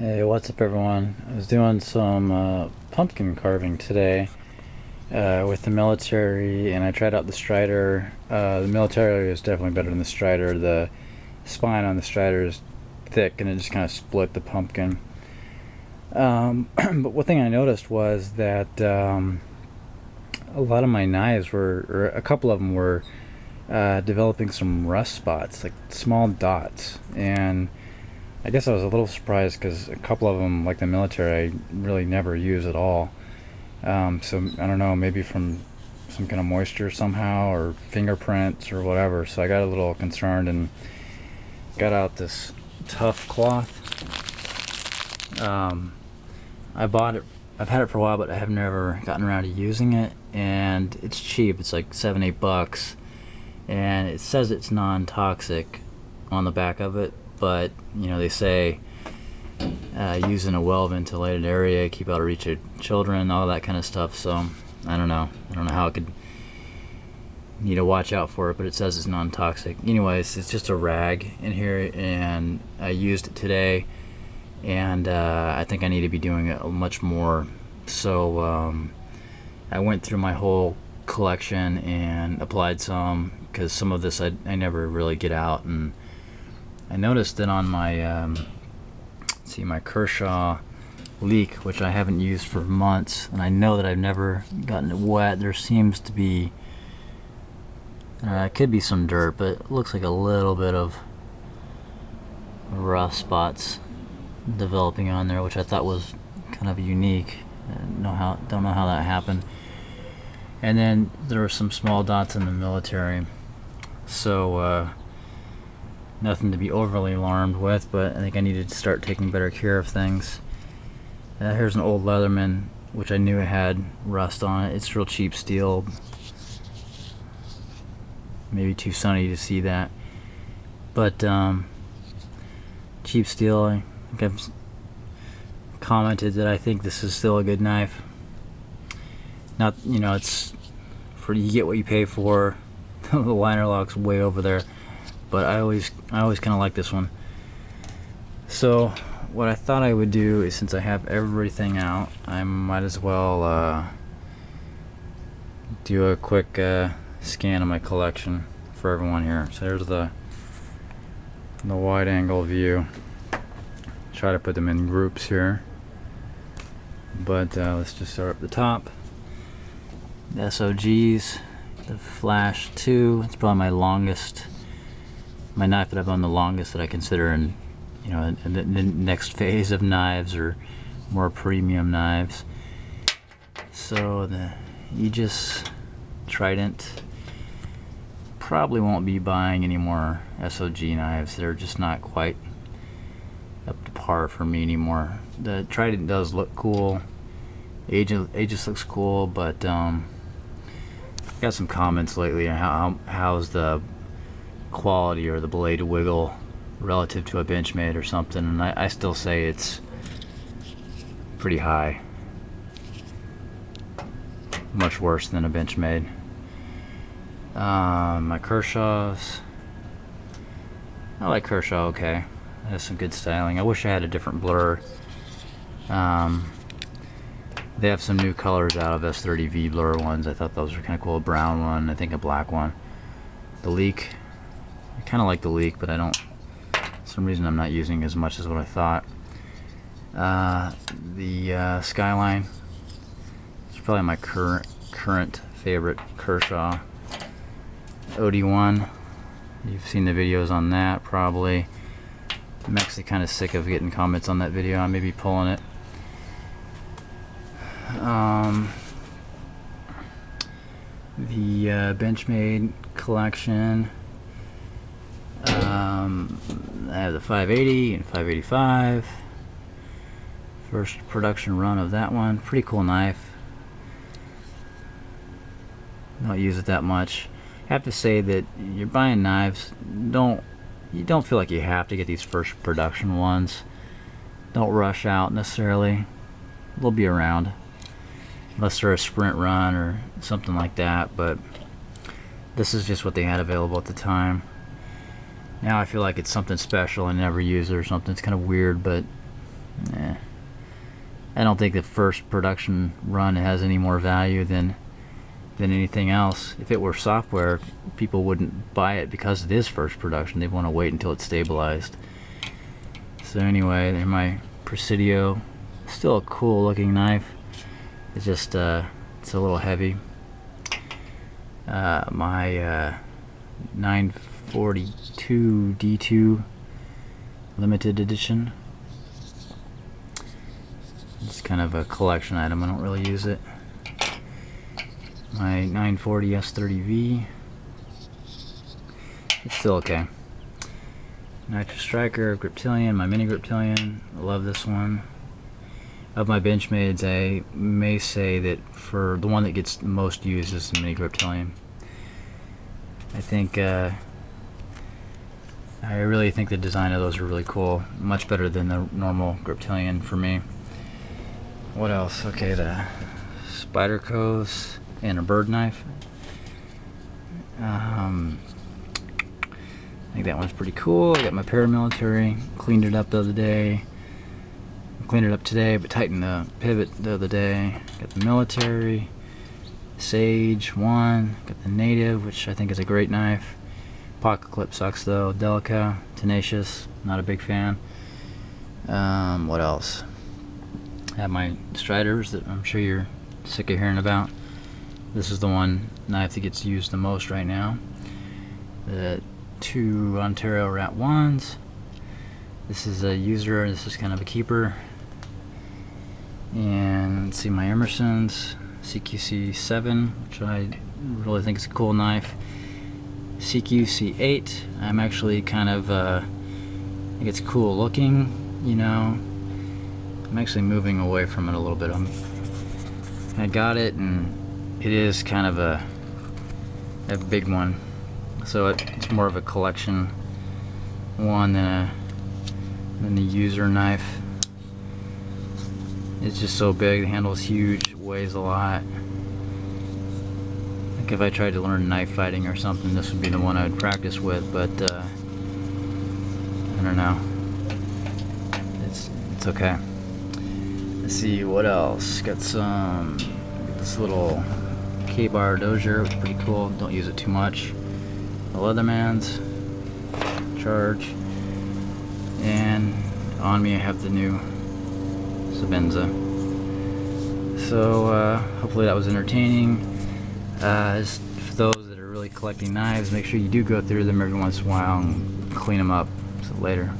Hey, what's up everyone? I was doing some pumpkin carving today with the military, and I tried out the Strider. The military is definitely better than the Strider. The spine on the Strider is thick and it just kind of split the pumpkin. But one thing I noticed was that a lot of my knives were, or a couple of them were, developing some rust spots, like small dots. And I guess I was a little surprised because a couple of them, like the military, I really never use at all. So I don't know, maybe from some kind of moisture somehow, or fingerprints or whatever. So I got a little concerned and got out this tough cloth. I bought it. I've had it for a while, but I have never gotten around to using it. And it's cheap. It's like $7-8, and it says it's non-toxic on the back of it. But you know, they say use in a well-ventilated area, keep out of reach of children, all that kind of stuff. So I don't know how it could need to watch out for it, but it says it's non-toxic. Anyways, it's just a rag in here, and I used it today, and I think I need to be doing it much more. So I went through my whole collection and applied some, because some of this I never really get out. And I noticed that on my my Kershaw leak, which I haven't used for months, and I know that I've never gotten it wet, there seems to be it could be some dirt, but it looks like a little bit of rust spots developing on there, which I thought was kind of unique. I don't know how that happened. And then there were some small dots in the military, so nothing to be overly alarmed with, but I think I needed to start taking better care of things. Here's an old Leatherman, which I knew it had rust on it. It's real cheap steel, maybe too sunny to see that, but cheap steel. I think I've commented that I think this is still a good knife. Not, it's for, you get what you pay for. The liner lock's way over there, but I always kind of like this one. So what I thought I would do is, since I have everything out, I might as well do a quick scan of my collection for everyone here. So there's the wide angle view. Try to put them in groups here, but let's just start up the top. The SOGs, the Flash 2. It's probably my knife that I've owned the longest, that I consider in the next phase of knives, or more premium knives. So the Aegis Trident. Probably won't be buying any more SOG knives. They're just not quite up to par for me anymore. The Trident does look cool. Aegis looks cool, but got some comments lately on how's the quality or the blade wiggle relative to a Benchmade or something, and I still say it's pretty high. Much worse than a Benchmade. My Kershaws, I like Kershaw okay. It has some good styling. I wish I had a different blur. They have some new colors out of S30V blur ones. I thought those were kind of cool. A brown one, I think a black one. The Leak, I kind of like the Leak, but I don't, for some reason I'm not using as much as what I thought. The Skyline, it's probably my current favorite Kershaw. OD1, you've seen the videos on that probably. I'm actually kind of sick of getting comments on that video. I may be pulling it. The Benchmade collection. I have the 580 and 585. First production run of that one. Pretty cool knife. Don't use it that much. I have to say that you're buying knives, you don't feel like you have to get these first production ones. Don't rush out necessarily. They'll be around, unless they're a sprint run or something like that, but this is just what they had available at the time. Now I feel like it's something special I never use it or something. It's kind of weird, but I don't think the first production run has any more value than anything else. If it were software, people wouldn't buy it because it is first production. They want to wait until it's stabilized. So anyway, there's my Presidio. Still a cool looking knife. It's just it's a little heavy. My 942 D2 limited edition. It's kind of a collection item. I don't really use it. My 940 S30V. It's still okay. Nitro Striker, Griptilian, my mini Griptilian. I love this one. Of my Benchmades, I may say that for the one that gets the most used is the mini Griptilian. I think I really think the design of those are really cool. Much better than the normal Griptilian for me. What else? Okay, the Spyderco's and a bird knife. I think that one's pretty cool. I got my paramilitary. Cleaned it up the other day. Cleaned it up today, but tightened the pivot the other day. Got the military. Sage 1. Got the native, which I think is a great knife. Pocket clip sucks though. Delica. Tenacious. Not a big fan. What else? I have my Striders that I'm sure you're sick of hearing about. This is the one knife that gets used the most right now. The 2 Ontario Rat 1s. This is a user, this is kind of a keeper. And let's see, my Emerson's CQC 7, which I really think is a cool knife. CQC 8, I'm actually kind of, I think it's cool looking, you know. I'm actually moving away from it a little bit. I got it, and it is kind of a big one, so it's more of a collection one than the user knife. It's just so big. The handle is huge, weighs a lot. I think if I tried to learn knife fighting or something, this would be the one I would practice with. But I don't know. It's okay. Let's see what else. Got this little K-bar dozier, which is pretty cool. Don't use it too much. The Leatherman's charge, and on me I have the new Sabenza. So hopefully that was entertaining. For those that are really collecting knives, make sure you do go through them every once in a while and clean them up. So later.